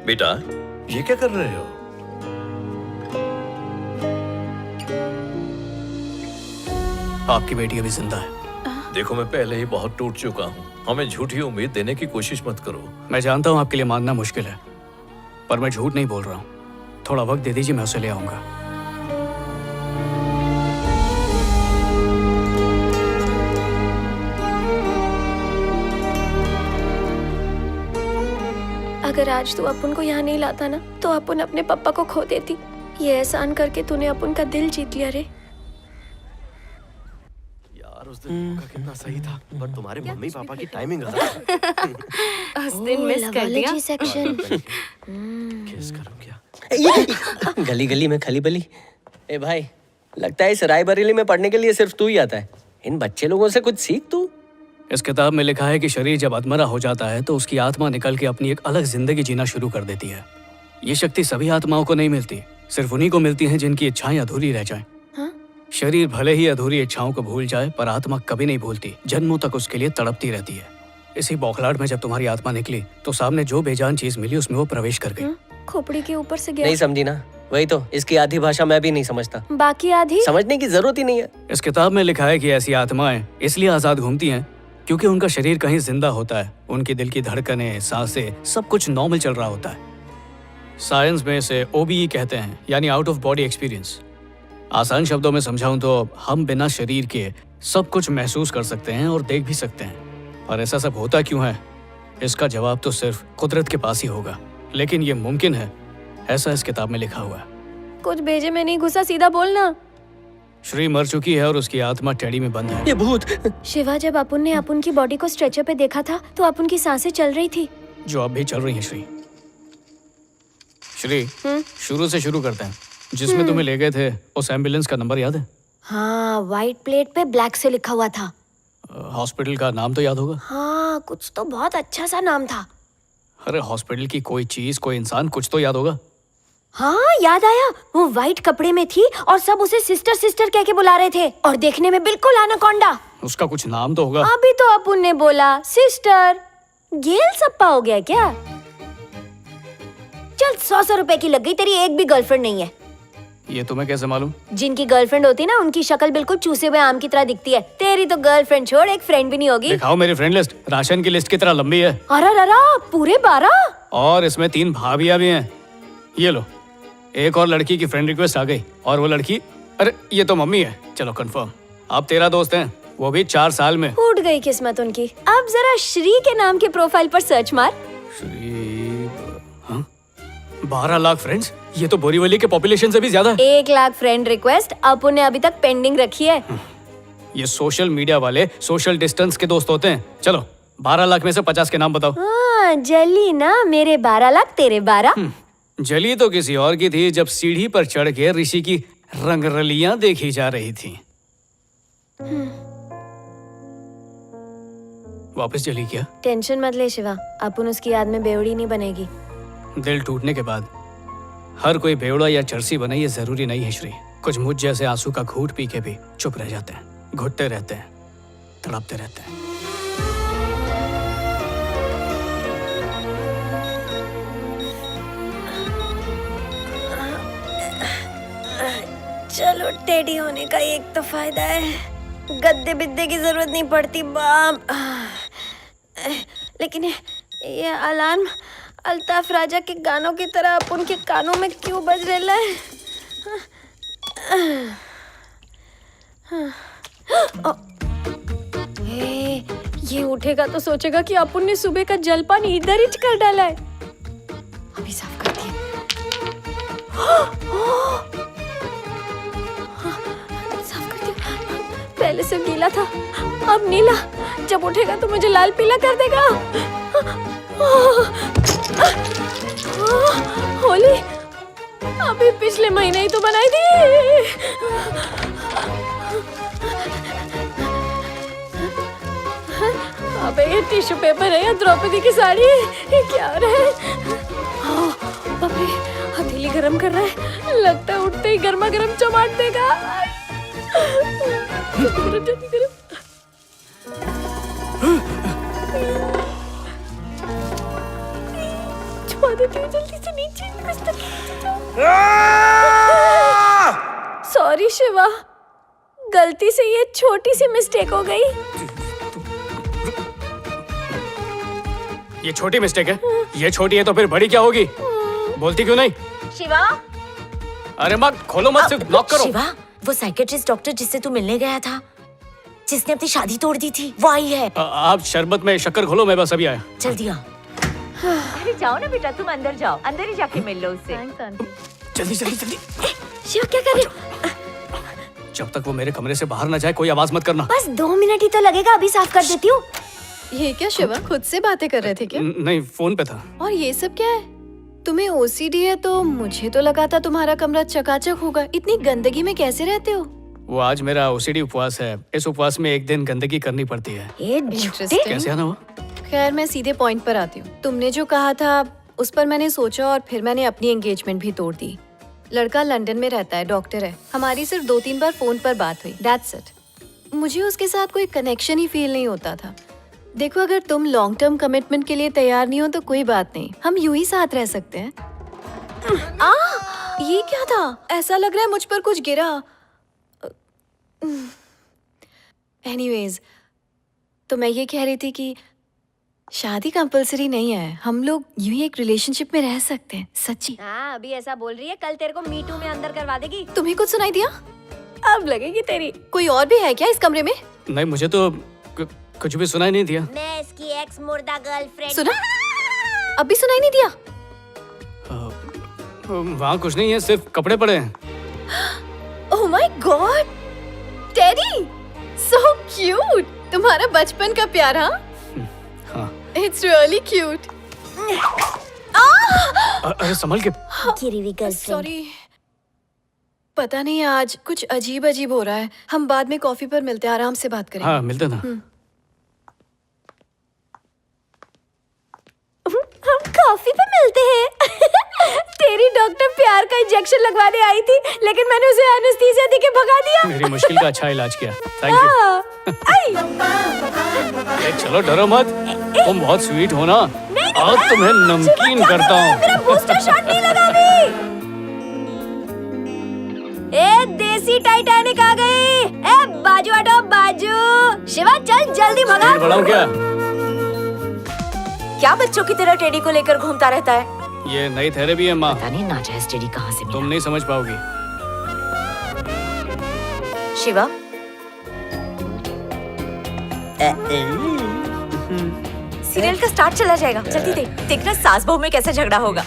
बेटा, ये क्या कर रहे हो? आपकी बेटी अभी जिंदा है। देखो, मैं पहले ही बहुत टूट चुका हूँ। हमें झूठी उम्मीद देने की कोशिश मत करो। मैं जानता हूँ आपके लिए मानना मुश्किल है, पर मैं झूठ नहीं बोल रहा हूँ। थोड़ा वक्त दे दीजिए, मैं उसे ले आऊंगा। अगर आज तू अपुन को यहाँ नहीं लाता ना, तो अपुन अपने पापा को खो देती। ये एहसान करके तूने अपुन का दिल जीत लिया रे। यार उस दिन मौका कितना सही था, पर तुम्हारे मम्मी पापा की टाइमिंग गलत है। उस दिन मिस कर दिया। सेक्शन। किस करूं क्या? गली गली में खली बली। ए भाई, लगता है इस रायबरेली में पढ़ने के लिए सिर्फ तू ही आता है। इन बच्चे लोगों से कुछ सीख तू। इस किताब में लिखा है कि शरीर जब अधमरा हो जाता है तो उसकी आत्मा निकल के अपनी एक अलग जिंदगी जीना शुरू कर देती है। ये शक्ति सभी आत्माओं को नहीं मिलती, सिर्फ उन्हीं को मिलती है जिनकी इच्छाएं अधूरी रह जाएं। शरीर भले ही अधूरी इच्छाओं को भूल जाए, पर आत्मा कभी नहीं भूलती, जन्मों तक उसके लिए तड़पती रहती है। इसी बौखलाहट में जब तुम्हारी आत्मा निकली तो सामने जो बेजान चीज मिली उसमें वो प्रवेश कर गई। खोपड़ी के ऊपर से गया। नहीं समझी ना? वही तो, इसकी आधी भाषा मैं भी नहीं समझता। बाकी आधी समझने की जरूरत ही नहीं है। इस किताब में लिखा है कि ऐसी आत्माएं इसलिए आजाद घूमती हैं क्योंकि उनका शरीर कहीं जिंदा होता है। उनके दिल की धड़कनें, सांसें, सब कुछ नॉर्मल चल रहा होता है। साइंस में इसे OBE कहते हैं, यानी आउट ऑफ बॉडी एक्सपीरियंस। आसान शब्दों में समझाऊं तो हम बिना शरीर के सब कुछ महसूस कर सकते हैं और देख भी सकते हैं। पर ऐसा सब होता क्यों है? इसका जवाब तो सिर्फ कुदरत के पास ही होगा, लेकिन ये मुमकिन है, ऐसा इस किताब में लिखा हुआ है। कुछ भेजे में नहीं घुसा, सीधा बोलना। श्री मर चुकी है और उसकी आत्मा टेडी में बंद है। ये भूत। शिवा, जब अपुन ने अपुन की बॉडी को स्ट्रेचर पे देखा था तो अपुन की सांसें चल रही थी। जो अब भी चल रही है। श्री, शुरू से शुरू करते हैं। जिसमें तुम्हें ले गए थे, उस एम्बुलेंस का नंबर याद है? हाँ, व्हाइट प्लेट पे ब्लैक से लिखा हुआ था। हॉस्पिटल का नाम तो याद होगा? हाँ, कुछ तो बहुत अच्छा सा नाम था। अरे हॉस्पिटल की कोई चीज, कोई इंसान, कुछ तो याद होगा। हाँ, याद आया। वो व्हाइट कपड़े में थी और सब उसे सिस्टर सिस्टर कह के बुला रहे थे, और देखने में बिल्कुल एनाकोंडा। उसका कुछ नाम तो होगा। अभी तो अपुन ने बोला सिस्टर। गेल सप्पा हो गया क्या? चल, 100 रुपए की लग गई। तेरी एक भी गर्लफ्रेंड नहीं है। ये तुम्हें कैसे मालूम? जिनकी गर्लफ्रेंड होती है ना, उनकी शक्ल बिल्कुल चूसे हुए आम की तरह दिखती है। तेरी तो गर्लफ्रेंड छोड़, एक फ्रेंड भी नहीं होगी। दिखाओ मेरी फ्रेंड लिस्ट। राशन की लिस्ट की तरह लंबी है। अरे पूरे 12। और इसमें 3 भाभियां भी हैं। ये लो, एक और लड़की की फ्रेंड रिक्वेस्ट आ गई। और वो लड़की, अरे ये तो मम्मी है। चलो कंफर्म। अब 13 दोस्त हैं, वो भी 4 साल में। फूट गई किस्मत उनकी। अब जरा श्री के नाम के प्रोफाइल पर सर्च मार। श्री, हाँ? 12 लाख फ्रेंड्स? ये तो बोरीवली के पॉपुलेशन से भी ज्यादा है। 1 लाख फ्रेंड रिक्वेस्ट अपुन ने अभी तक पेंडिंग रखी है। ये सोशल मीडिया वाले सोशल डिस्टेंस के दोस्त होते हैं। चलो 12 लाख में से 50 के नाम बताओ। हाँ, जली ना, मेरे 12 लाख तेरे 12। जली तो किसी और की थी जब सीढ़ी पर चढ़ के ऋषि की रंगरलियां देखी जा रही थी। वापस जली क्या? टेंशन मत ले शिवा, अपुन उसकी याद में बेवड़ी नहीं बनेगी। दिल टूटने के बाद हर कोई बेवड़ा या चरसी बने, ये जरूरी नहीं है श्री। कुछ मुझ जैसे आंसू का घूंट पी के भी चुप रह जाते हैं, घुटते रहते हैं, तड़पते रहते हैं। चलो, टेडी होने का एक तो फायदा है, गद्दे बिद्दे की जरूरत नहीं पड़ती। बाप, लेकिन ये अलार्म अल्ताफ राजा के गानों की तरह अपुन के कानों में क्यों बज रहा है? ये उठेगा तो सोचेगा कि अपुन ने सुबह का जलपान इधर ही कर डाला है। अभी साफ करती है। साफ करती हूँ। पहले से गीला था, अब नीला। जब उठेगा तो मुझे लाल पीला कर देगा। होली अभी पिछले महीने ही तो बनाई थी। अबे ये टिश्यू पेपर है या द्रौपदी की साड़ी? ये क्या हो रहा है? बाप रे, हथेली गरम कर रहा है। लगता है उठते ही गर्मा गर्म चमाट देगा। गरम जल्दी गरम। दबा देती हूँ जल्दी से नीचे कुछ तो सॉरी शिवा, गलती से ये छोटी सी मिस्टेक हो गई। ये छोटी मिस्टेक है? ये छोटी है तो फिर बड़ी क्या होगी? बोलती क्यों नहीं? शिवा, अरे माँ खोलो मत, सिर्फ लॉक करो। शिवा, वो साइकेट्रिस्ट डॉक्टर जिससे तू मिलने गया था, जिसने अपनी शादी तोड़ दी थी, वो आई है। आप शरबत में शक्कर घोलो, मैं बस अभी आया। जल्दी आ। अरे जाओ ना बेटा, तुम अंदर जाओ, अंदर ही जाके मिल लो उससे। जल्दी जल्दी जल्दी। शिवा क्या कर रहे हो? जब तक वो मेरे कमरे से बाहर ना जाए कोई आवाज मत करना। बस 2 मिनट ही तो लगेगा, अभी साफ कर देती हूँ। ये क्या शिवा, खुद से बातें कर रहे थे क्या? नहीं, फोन पे था। और ये सब क्या है? तुम्हें ओसीडी है तो मुझे तो लगा था तुम्हारा कमरा चकाचक होगा। इतनी गंदगी में कैसे रहते हो? वो आज मेरा ओसीडी उपवास है। इस उपवास में एक दिन गंदगी करनी पड़ती है। ये झूठे। Interesting। कैसे आना हुआ? खैर मैं सीधे पॉइंट पर आती हूँ। तुमने जो कहा था उस पर मैंने सोचा और फिर मैंने अपनी एंगेजमेंट भी तोड़ दी। लड़का लंदन में रहता है, डॉक्टर है। हमारी सिर्फ 2-3 बार फोन पर बात हुई, दैट्स इट। मुझे उसके साथ कोई कनेक्शन ही फील नहीं होता था। देखो, अगर तुम लॉन्ग टर्म कमिटमेंट के लिए तैयार नहीं हो तो कोई बात नहीं, हम यूं ही साथ रह सकते हैं। ये क्या था? ऐसा लग रहा है मुझ पर कुछ गिरा। एनीवेज, तो मैं ये कह रही थी कि शादी कंपलसरी नहीं है, हम लोग यूं ही एक रिलेशनशिप में रह सकते हैं। सच्ची। हाँ, अभी ऐसा बोल रही है, कल तेरे को मीटू में अंदर करवा देगी। तुम्हें कुछ सुनाई दिया? अब लगेगी तेरी। कोई और भी है क्या इस कमरे में? नहीं, मुझे तो कुछ भी सुनाई नहीं दिया। मैं इसकी एक्स मुर्दा गर्लफ्रेंड। सुना? अब भी सुनाई नहीं दिया? वहाँ कुछ नहीं है, सिर्फ कपड़े पड़े हैं। Oh my God, teddy, so cute. तुम्हारा बचपन का प्यार? हाँ। It's really cute. अरे संभल के। गिरी हुई गर्लफ्रेंड। सॉरी, पता नहीं आज कुछ अजीब अजीब हो रहा है। हम बाद में कॉफी पर मिलते हैं, आराम से बात करेंगे। हाँ, मिलते ना। हम कॉफी पे मिलते हैं। तेरी डॉक्टर प्यार का इंजेक्शन लगवाने आई थी, लेकिन मैंने उसे एनेस्थीसिया देके भगा दिया। मेरी मुश्किल का अच्छा इलाज किया, थैंक यू। चलो डरो मत, तुम बहुत स्वीट हो ना। आज तुम्हें नमकीन करता हूँ। मेरा बूस्टर शॉट नहीं लगा अभी। ए देसी टाइटैनिक आ गई। ए बाजू हटो, बाजू। शिवा चल जल्दी भगा। पेट बढ़ाऊं क्या? क्या बच्चों की तरह टेडी को लेकर घूमता रहता है? ये नई थेरेपी है माँ, पता नहीं नाजायज टेडी कहाँ से मिला। तुम नहीं समझ पाओगी। शिवा, सीरियल का स्टार्ट चला जाएगा, जल्दी देख। देखना सास बहू में कैसे झगड़ा होगा।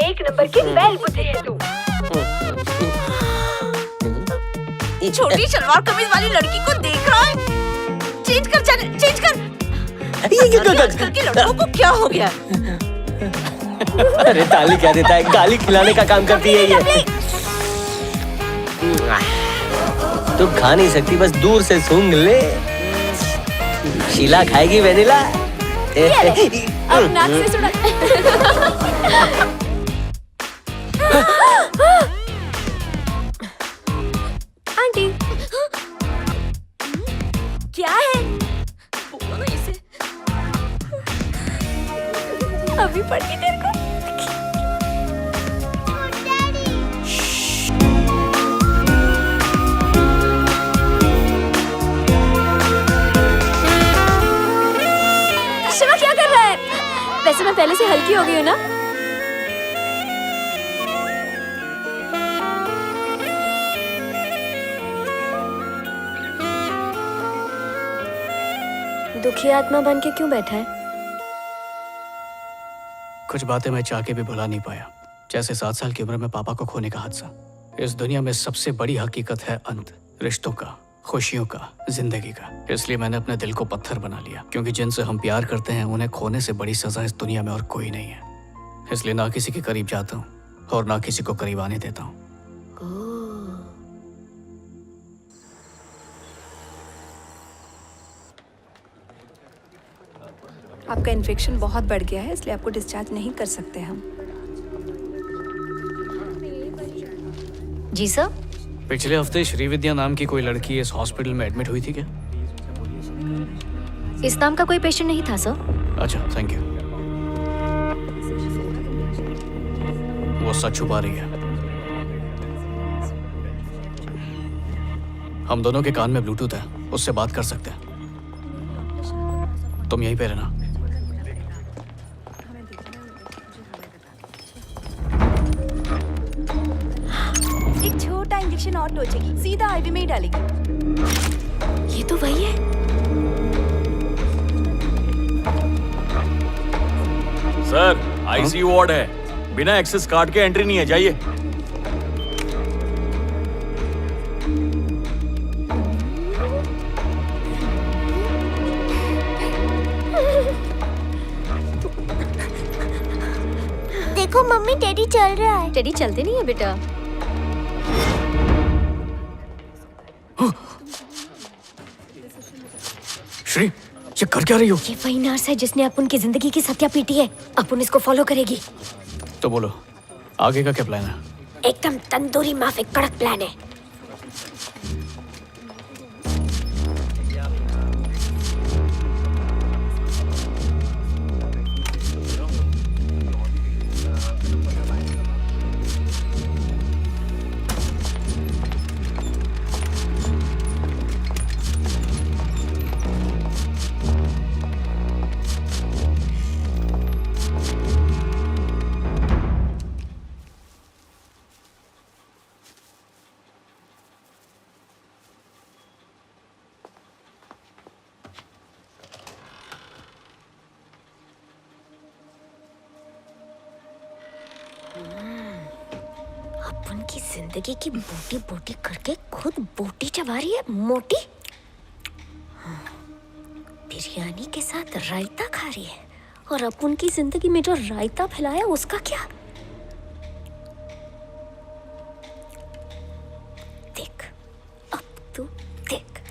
1 नंबर की बैल बुद्धि है तू। छोटी सलवार कमीज वाली लड़की को देख रहा है? चेंज कर चैनल, चेंज कर। आजकल के लड़कों को क्या हो गया? अरे ताली क्या देता है, गाली खिलाने का काम करती है ये। तू खा नहीं सकती, बस दूर से सूंघ ले। शीला खाएगी वेनिला। अब नाक से सुना। आंटी, क्या है? बोलो ना इसे। अभी पड़ती तेरे को। शिवा क्या कर रहा है? वैसे मैं पहले से हल्की हो गई हूँ ना? दुखी आत्मा बन के क्यों बैठा है? कुछ बातें मैं चाह के भी भुला नहीं पाया, जैसे 7 साल की उम्र में पापा को खोने का हादसा। इस दुनिया में सबसे बड़ी हकीकत है अंत, रिश्तों का, खुशियों का, जिंदगी का। इसलिए मैंने अपने दिल को पत्थर बना लिया, क्योंकि जिनसे हम प्यार करते हैं उन्हें खोने से बड़ी सजा इस दुनिया में और कोई नहीं है। इसलिए ना किसी के करीब जाता हूँ और ना किसी को करीब आने देता हूँ। आपका इन्फेक्शन बहुत बढ़ गया है, इसलिए आपको डिस्चार्ज नहीं कर सकते हम। जी सर। पिछले हफ्ते श्रीविद्या नाम की कोई लड़की इस हॉस्पिटल में एडमिट हुई थी क्या? इस नाम का कोई पेशेंट नहीं था सर। अच्छा, थैंक यू। वो सच छुपा रही है। हम दोनों के कान में ब्लूटूथ है, उससे बात कर सकते हैं। तुम यहीं पे रहना। एक छोटा इंजेक्शन और लोचेगी, सीधा आईवी में ही डालेगी। ये तो वही है। सर, आईसीयू वार्ड है, बिना एक्सेस कार्ड के एंट्री नहीं है, जाइए। देखो मम्मी, टेडी चल रहा है। टेडी चलते नहीं है बेटा। श्री, ये कर क्या रही हो? ये वही नर्स है जिसने अपुन की जिंदगी की सत्या पीटी है। अपुन इसको फॉलो करेगी। तो बोलो, आगे का क्या प्लान है? एकदम तंदूरी माफिक कड़क प्लान है। अपन की जिंदगी की बोटी बोटी करके खुद बोटी चबा रही है मोटी। बिरयानी के साथ रायता खा रही है, और अपन की जिंदगी में जो रायता फैलाया उसका क्या? देख,